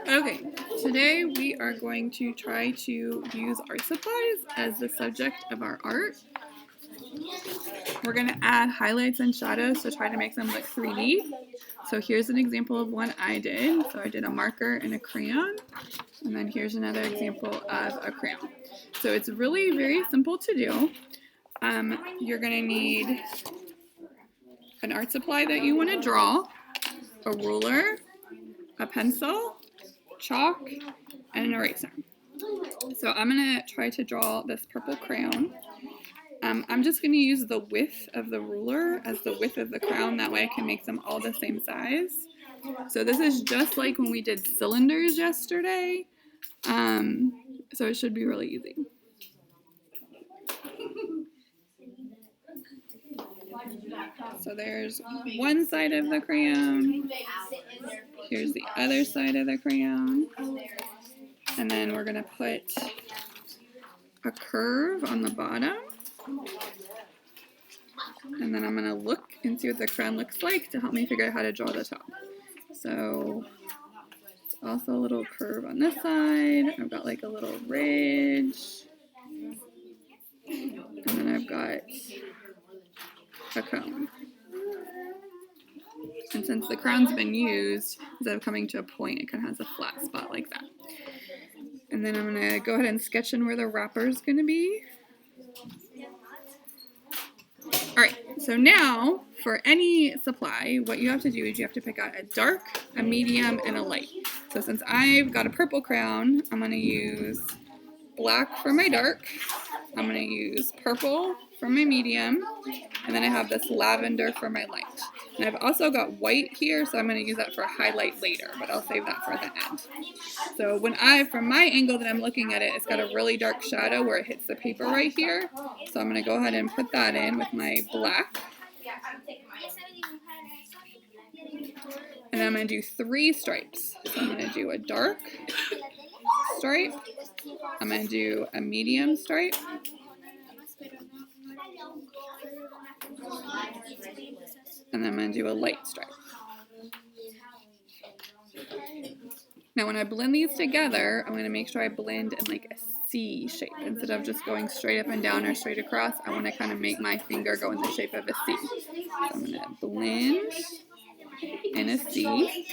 Okay, today we are going to try to use art supplies as the subject of our art. We're going to add highlights and shadows to try to make them look 3D. So here's an example of one I did. So I did a marker and a crayon. And then here's another example of a crayon. So it's really very simple to do. You're going to need an art supply that you want to draw, a ruler, a pencil, chalk, and an eraser. So I'm going to try to draw this purple crayon. I'm just going to use the width of the ruler as the width of the crayon. That way I can make them all the same size. So this is just like when we did cylinders yesterday. So it should be really easy. So there's one side of the crayon. Here's the other side of the crayon. And then we're going to put a curve on the bottom. And then I'm going to look and see what the crayon looks like to help me figure out how to draw the top. So it's also a little curve on this side. I've got like a little ridge. And then I've got a cone. And since the crown's been used, instead of coming to a point, it kind of has a flat spot like that. And then I'm going to go ahead and sketch in where the wrapper is going to be. Alright, so now for any supply, what you have to do is you have to pick out a dark, a medium, and a light. So since I've got a purple crayon, I'm going to use black for my dark, I'm going to use purple for my medium, and then I have this lavender for my light. And I've also got white here, so I'm going to use that for a highlight later, but I'll save that for the end. So from my angle that I'm looking at it, it's got a really dark shadow where it hits the paper right here. So I'm going to go ahead and put that in with my black. And then I'm going to do 3 stripes. So I'm going to do a dark stripe. I'm going to do a medium stripe. And then I'm going to do a light stripe. Now when I blend these together, I'm going to make sure I blend in like a C shape. Instead of just going straight up and down or straight across, I want to kind of make my finger go in the shape of a C. So I'm going to blend in a C.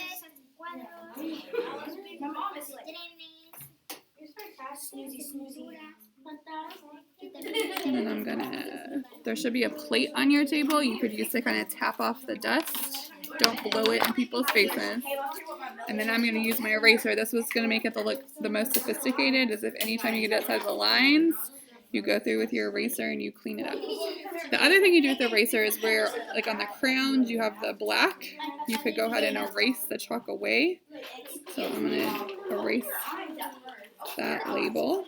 And then I'm gonna, there should be a plate on your table. You could use to kind of tap off the dust. Don't blow it in people's faces. And then I'm gonna use my eraser. This was gonna make it look the most sophisticated, is if anytime you get outside the lines, you go through with your eraser and you clean it up. The other thing you do with the eraser is where, like on the crayons, you have the black. You could go ahead and erase the chalk away. So I'm gonna erase that label.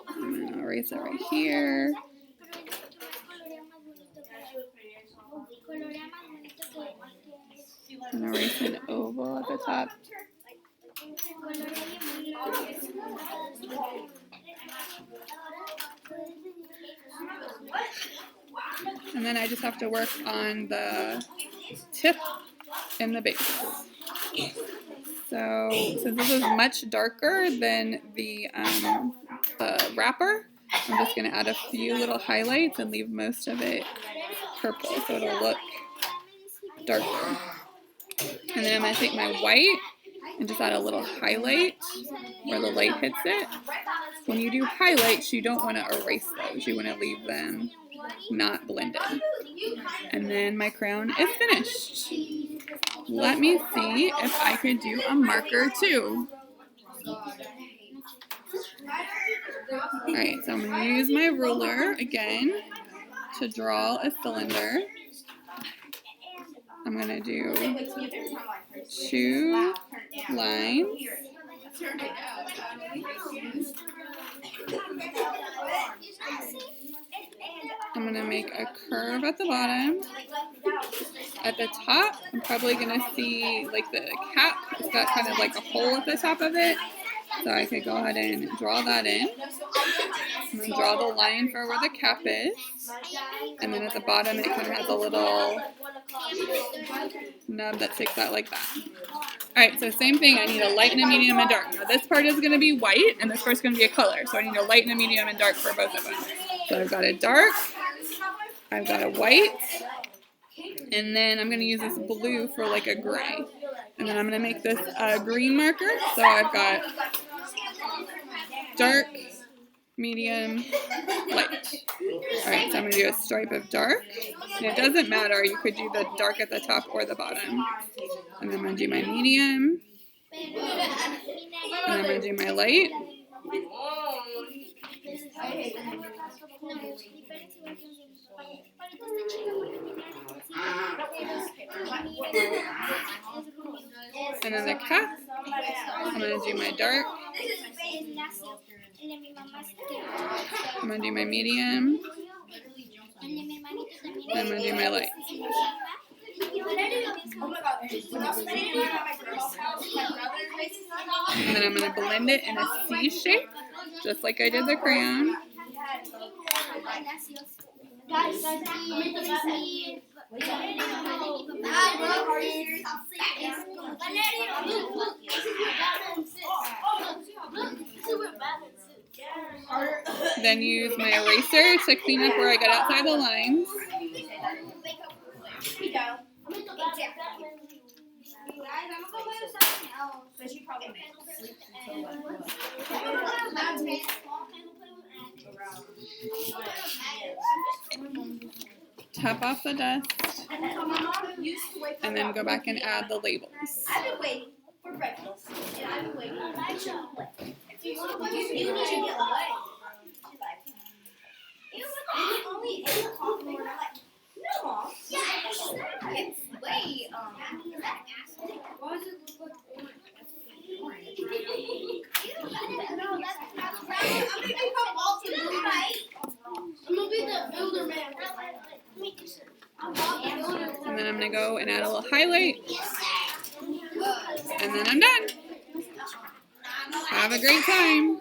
I'm going to erase it right here. And erase an oval at the top. And then I just have to work on the tip and the base. So since this is much darker than the wrapper, I'm just going to add a few little highlights and leave most of it purple so it'll look darker. And then I'm going to take my white and just add a little highlight where the light hits it. When you do highlights, you don't want to erase those. You want to leave them not blended. And then my crown is finished. Let me see if I could do a marker too. Alright, so I'm going to use my ruler again to draw a cylinder. I'm going to do 2 lines. I'm going to make a curve at the bottom. At the top, I'm probably going to see like the cap. It's got kind of like a hole at the top of it. So I could go ahead and draw that in. I'm going to draw the line for where the cap is. And then at the bottom it kind of has a little nub that sticks out like that. Alright, so same thing. I need a light and a medium and a dark. Now this part is going to be white and this part's going to be a color. So I need a light and a medium and dark for both of them. So I've got a dark, I've got a white, and then I'm going to use this blue for like a gray. And then I'm going to make this a green marker. So I've got dark, medium, light. Alright, so I'm going to do a stripe of dark. And it doesn't matter, you could do the dark at the top or the bottom. And then I'm going to do my medium. And I'm going to do my light. And then the cap, I'm going to do my dark. I'm going to do my medium. And I'm going to do my light. And then I'm going to blend it in a C shape, just like I did the crayon. Then use my eraser to clean up where I got outside the lines. Tap off the dust, and then go back and add the labels. I've been waiting for breakfast, and I've been waiting. You need to get away. It's only 8 o'clock, and we're not like, no, Mom. Yeah, it's way, why does it look like orange? I'm gonna be the builder man. And then I'm going to go and add a little highlight. And then I'm done. Have a great time.